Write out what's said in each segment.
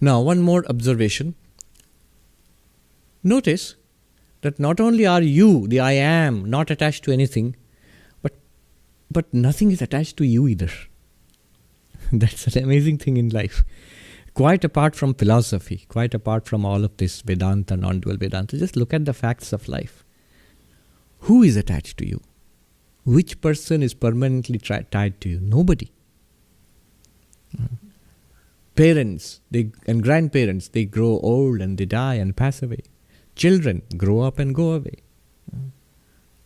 Now, one more observation. Notice that not only are you, the I am, not attached to anything, but nothing is attached to you either. That's an amazing thing in life. Quite apart from philosophy, quite apart from all of this Vedanta, non-dual Vedanta, just look at the facts of life. Who is attached to you? Which person is permanently tied to you? Nobody. Parents and grandparents, they grow old and they die and pass away. Children grow up and go away.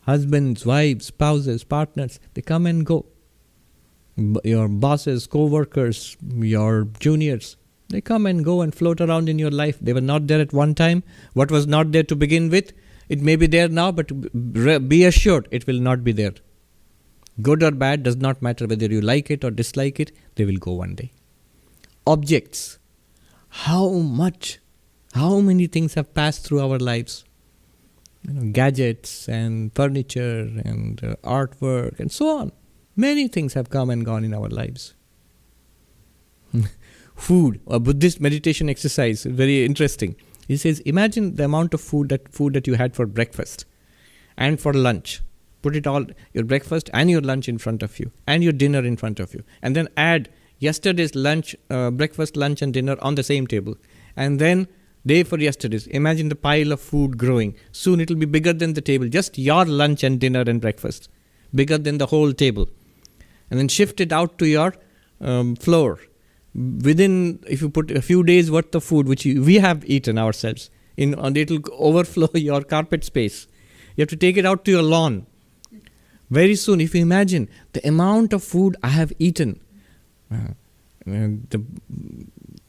Husbands, wives, spouses, partners, they come and go. Your bosses, co-workers, your juniors, they come and go and float around in your life. They were not there at one time. What was not there to begin with, it may be there now, but be assured it will not be there. Good or bad does not matter whether you like it or dislike it, they will go one day. Objects. How many things have passed through our lives? Gadgets and furniture and artwork and so on. Many things have come and gone in our lives. Food, a Buddhist meditation exercise, very interesting. He says, imagine the amount of food that you had for breakfast and for lunch. Put it all, your breakfast and your lunch in front of you and your dinner in front of you. And then add yesterday's lunch, breakfast, lunch and dinner on the same table. And then day for yesterday's. Imagine the pile of food growing. Soon it will be bigger than the table. Just your lunch and dinner and breakfast. Bigger than the whole table. And then shift it out to your floor. Within, if you put a few days worth of food, which we have eaten ourselves, it will overflow your carpet space. You have to take it out to your lawn. Very soon, if you imagine the amount of food I have eaten, the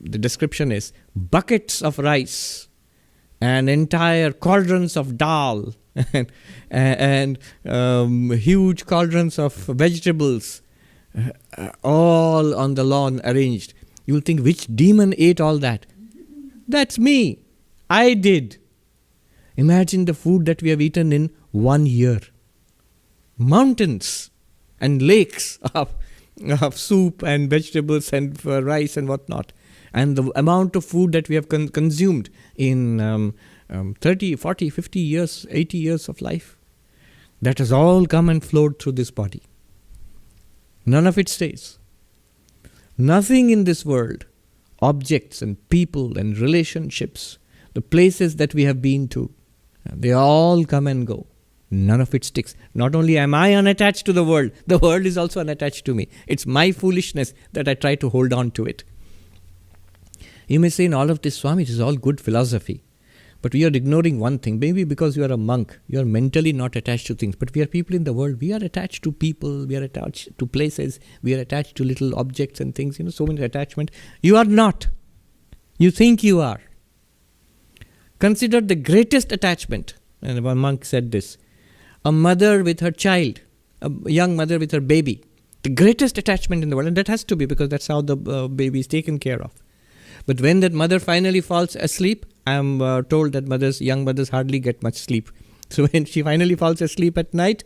description is buckets of rice and entire cauldrons of dal and huge cauldrons of vegetables, all on the lawn arranged. You'll think, which demon ate all that? That's me. I did. Imagine the food that we have eaten in 1 year. Mountains and lakes of soup and vegetables and rice and whatnot. And the amount of food that we have consumed in 30, 40, 50 years, 80 years of life. That has all come and flowed through this body. None of it stays. Nothing in this world, objects and people and relationships, the places that we have been to, they all come and go. None of it sticks. Not only am I unattached to the world is also unattached to me. It's my foolishness that I try to hold on to it. You may say in all of this, Swami, it is all good philosophy. But we are ignoring one thing. Maybe because you are a monk, you are mentally not attached to things. But we are people in the world. We are attached to people. We are attached to places. We are attached to little objects and things. So many attachment. You are not. You think you are. Consider the greatest attachment. And one monk said this. A mother with her child. A young mother with her baby. The greatest attachment in the world. And that has to be because that's how the baby is taken care of. But when that mother finally falls asleep, I am told that young mothers hardly get much sleep. So when she finally falls asleep at night,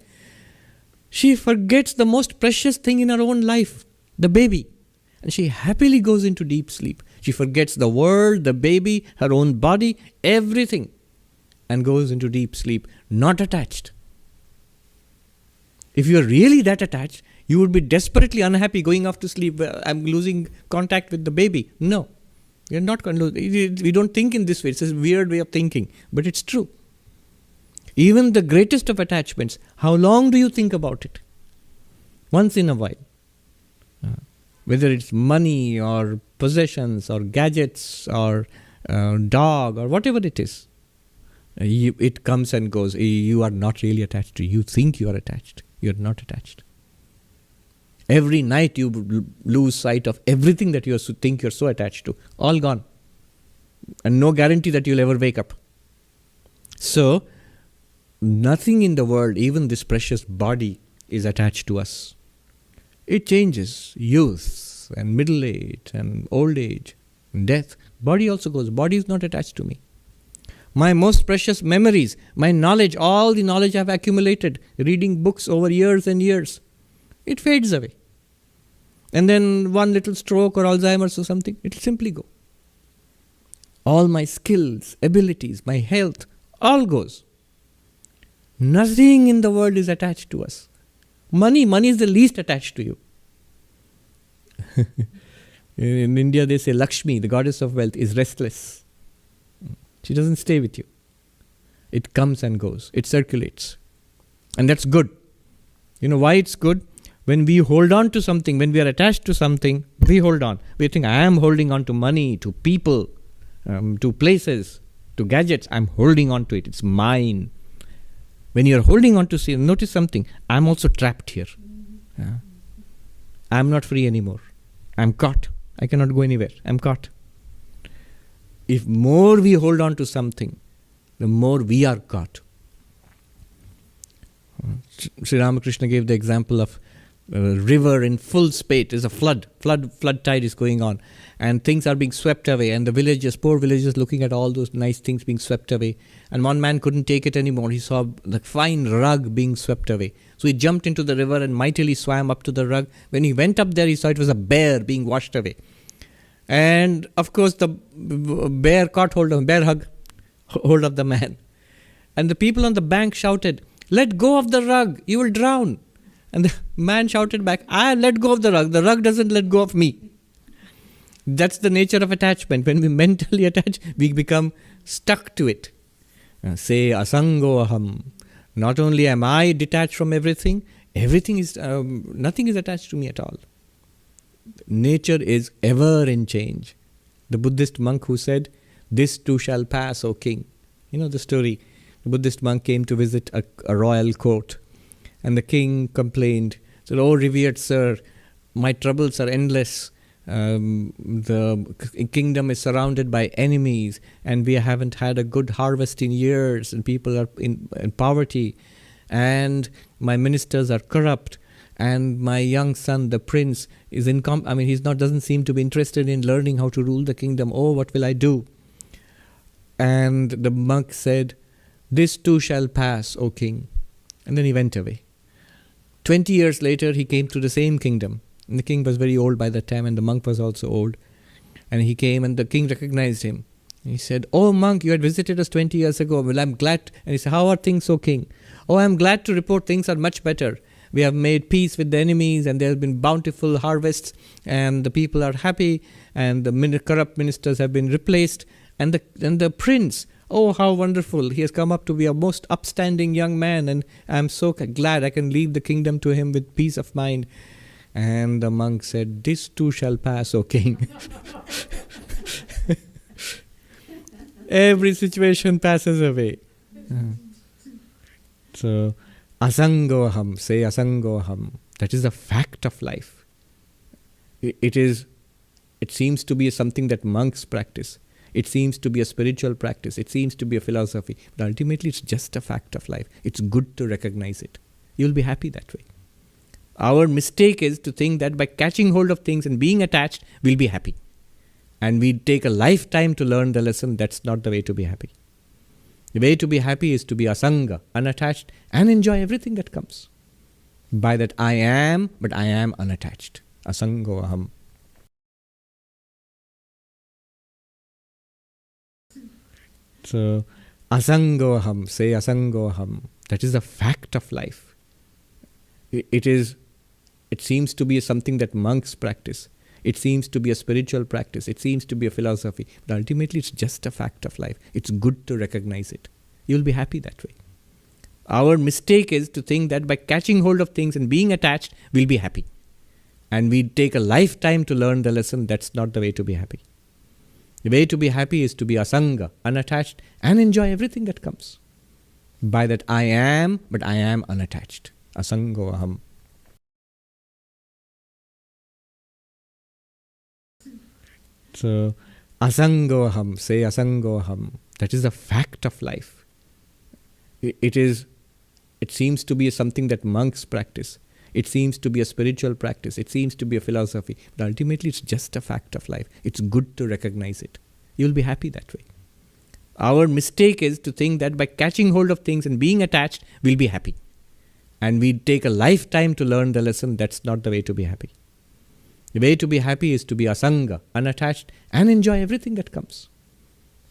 she forgets the most precious thing in her own life, the baby. And she happily goes into deep sleep. She forgets the world, the baby, her own body, everything. And goes into deep sleep, not attached. If you are really that attached, you would be desperately unhappy going off to sleep. I'm losing contact with the baby. No. You're not going to lose. We don't think in this way. It's a weird way of thinking. But it's true. Even the greatest of attachments, how long do you think about it? Once in a while. Whether it's money or possessions or gadgets or dog or whatever it is. It comes and goes. You are not really attached to it. You think you are attached. You are not attached. Every night you lose sight of everything that you think you're so attached to. All gone. And no guarantee that you'll ever wake up. So, nothing in the world, even this precious body, is attached to us. It changes. Youth and middle age and old age and death. Body also goes. Body is not attached to me. My most precious memories, my knowledge, all the knowledge I've accumulated, reading books over years and years, it fades away. And then one little stroke or Alzheimer's or something, it will simply go. All my skills, abilities, my health, all goes. Nothing in the world is attached to us. Money is the least attached to you. In India they say Lakshmi, the goddess of wealth, is restless. She doesn't stay with you. It comes and goes. It circulates. And that's good. You know why it's good? When we hold on to something, when we are attached to something, we hold on. We think, I am holding on to money, to people, to places, to gadgets. I'm holding on to it. It's mine. When you're holding on to, notice something. I'm also trapped here. I'm not free anymore. I'm caught. I cannot go anywhere. I'm caught. If more we hold on to something, the more we are caught. Sri Ramakrishna gave the example of a river in full spate. There's a flood tide is going on, and things are being swept away, and the villagers, poor villagers, looking at all those nice things being swept away. And one man couldn't take it anymore. He saw the fine rug being swept away. So he jumped into the river and mightily swam up to the rug. When he went up there, he saw it was a bear being washed away. And of course the bear caught hold of the man. And the people on the bank shouted, "Let go of the rug, you will drown." And the man shouted back, "I let go of the rug doesn't let go of me." That's the nature of attachment. When we mentally attach, we become stuck to it. Say asango aham. Not only am I detached from everything, nothing is attached to me at all. Nature is ever in change. The Buddhist monk who said, "This too shall pass, O king." You know the story. The Buddhist monk came to visit a royal court, and the king complained, said, "Oh, revered sir, my troubles are endless. The kingdom is surrounded by enemies, and we haven't had a good harvest in years, and people are in poverty, and my ministers are corrupt, and my young son, the prince, is doesn't seem to be interested in learning how to rule the kingdom. Oh, what will I do?" And the monk said, "This too shall pass, O king." And then he went away. 20 years later, he came to the same kingdom. And the king was very old by that time, and the monk was also old. And he came, and the king recognized him. And he said, "Oh, monk, you had visited us 20 years ago. Well, I'm glad." And he said, "How are things, O king?" "Oh, I'm glad to report things are much better. We have made peace with the enemies, and there have been bountiful harvests, and the people are happy, and the corrupt ministers have been replaced. And the prince, oh, how wonderful. He has come up to be a most upstanding young man, and I'm so glad I can leave the kingdom to him with peace of mind." And the monk said, "This too shall pass, O king." Every situation passes away. So, asangoham, say asangoham. That is a fact of life. It seems to be something that monks practice. It seems to be a spiritual practice. It seems to be a philosophy. But ultimately, it's just a fact of life. It's good to recognize it. You'll be happy that way. Our mistake is to think that by catching hold of things and being attached, we'll be happy. And we take a lifetime to learn the lesson. That's not the way to be happy. The way to be happy is to be asanga, unattached, and enjoy everything that comes. By that I am, but I am unattached. Asango aham. So, asango aham, say asango aham. That is a fact of life. It seems to be something that monks practice. It seems to be a spiritual practice. It seems to be a philosophy. But ultimately, it's just a fact of life. It's good to recognize it. You'll be happy that way. Our mistake is to think that by catching hold of things and being attached, we'll be happy. And we take a lifetime to learn the lesson. That's not the way to be happy. The way to be happy is to be asanga, unattached, and enjoy everything that comes. By that I am, but I am unattached. Asango aham. So, asango aham, say asango aham. That is a fact of life. It seems to be something that monks practice. It seems to be a spiritual practice. It seems to be a philosophy. But ultimately, it's just a fact of life. It's good to recognize it. You'll be happy that way. Our mistake is to think that by catching hold of things and being attached, we'll be happy. And we take a lifetime to learn the lesson. That's not the way to be happy. The way to be happy is to be asanga, unattached, and enjoy everything that comes.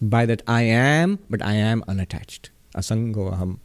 By that I am, but I am unattached. Asango aham.